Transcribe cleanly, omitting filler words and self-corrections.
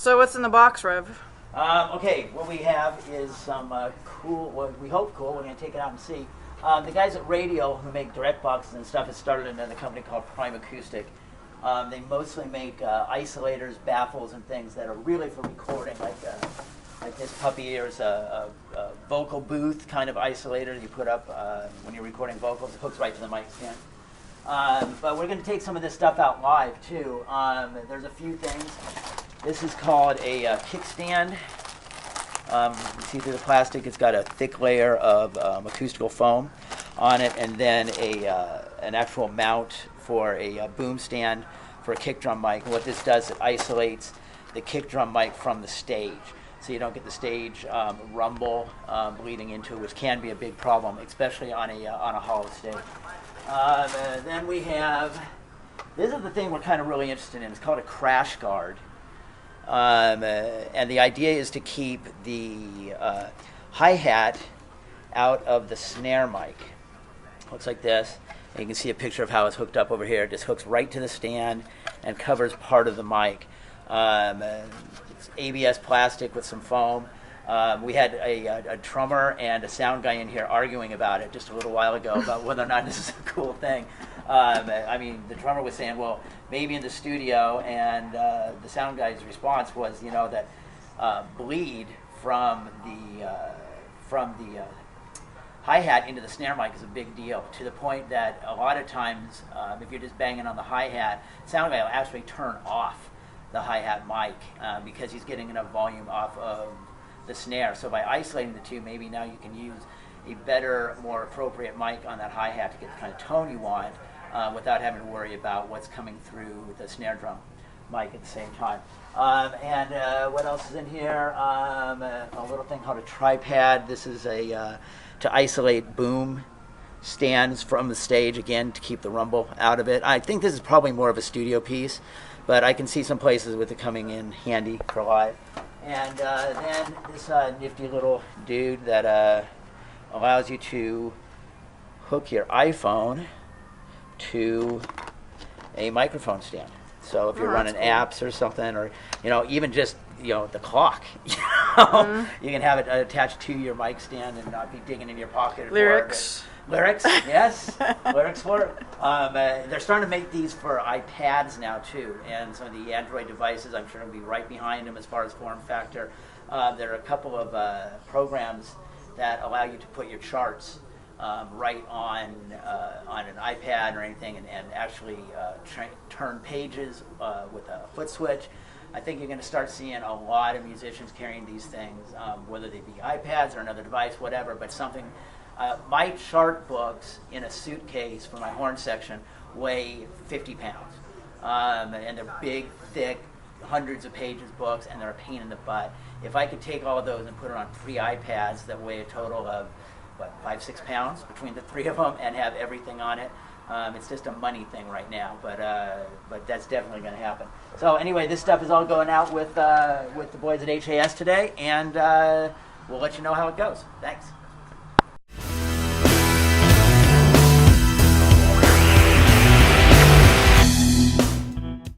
So what's in the box, Rev? Okay, what we have is some cool, well, we hope cool, we're going to take it out and see. The guys at Radio who make direct boxes and stuff have started another company called Prime Acoustic. They mostly make isolators, baffles, and things that are really for recording, like this puppy here is a vocal booth kind of isolator you put up when you're recording vocals. It hooks right to the mic stand. But we're going to take some of this stuff out live, too. There's a few things. This is called a kickstand. You see through the plastic, it's got a thick layer of acoustical foam on it, and then an actual mount for a boom stand for a kick drum mic. And what this does, it isolates the kick drum mic from the stage, so you don't get the stage rumble bleeding into it, which can be a big problem, especially on a hollow stage. Then we have, this is the thing we're kind of really interested in. It's called a crash guard. And the idea is to keep the hi-hat out of the snare mic. Looks like this. And you can see a picture of how it's hooked up over here. It just hooks right to the stand and covers part of the mic. It's ABS plastic with some foam. We had a drummer and a sound guy in here arguing about it just a little while ago about whether or not this is a cool thing. I mean, the drummer was saying, well, maybe in the studio, and the sound guy's response was, you know, that bleed from the hi-hat into the snare mic is a big deal, to the point that a lot of times, if you're just banging on the hi-hat, sound guy will actually turn off the hi-hat mic because he's getting enough volume off of the snare. So by isolating the two, maybe now you can use a better, more appropriate mic on that hi-hat to get the kind of tone you want without having to worry about what's coming through the snare drum mic at the same time. And what else is in here? A little thing called a tripad. This is to isolate boom stands from the stage, again, to keep the rumble out of it. I think this is probably more of a studio piece, but I can see some places with it coming in handy for live. And then this nifty little dude that allows you to hook your iPhone to a microphone stand. So if you're running apps or something, or even just the clock, you can have it attached to your mic stand and not be digging in your pocket. Lyrics, yes, lyrics work. They're starting to make these for iPads now too, and some of the Android devices, I'm sure, will be right behind them as far as form factor. There are a couple of programs that allow you to put your charts right on an iPad or anything, and actually turn pages with a foot switch. I think you're going to start seeing a lot of musicians carrying these things, whether they be iPads or another device, whatever, but something. My chart books in a suitcase for my horn section weigh 50 pounds. And they're big, thick, hundreds of pages books, and they're a pain in the butt. If I could take all of those and put it on 3 iPads that weigh a total of, 5-6 pounds between the 3 of them, and have everything on it, it's just a money thing right now, but that's definitely going to happen. So anyway, this stuff is all going out with the boys at HAS today, and we'll let you know how it goes. Thanks.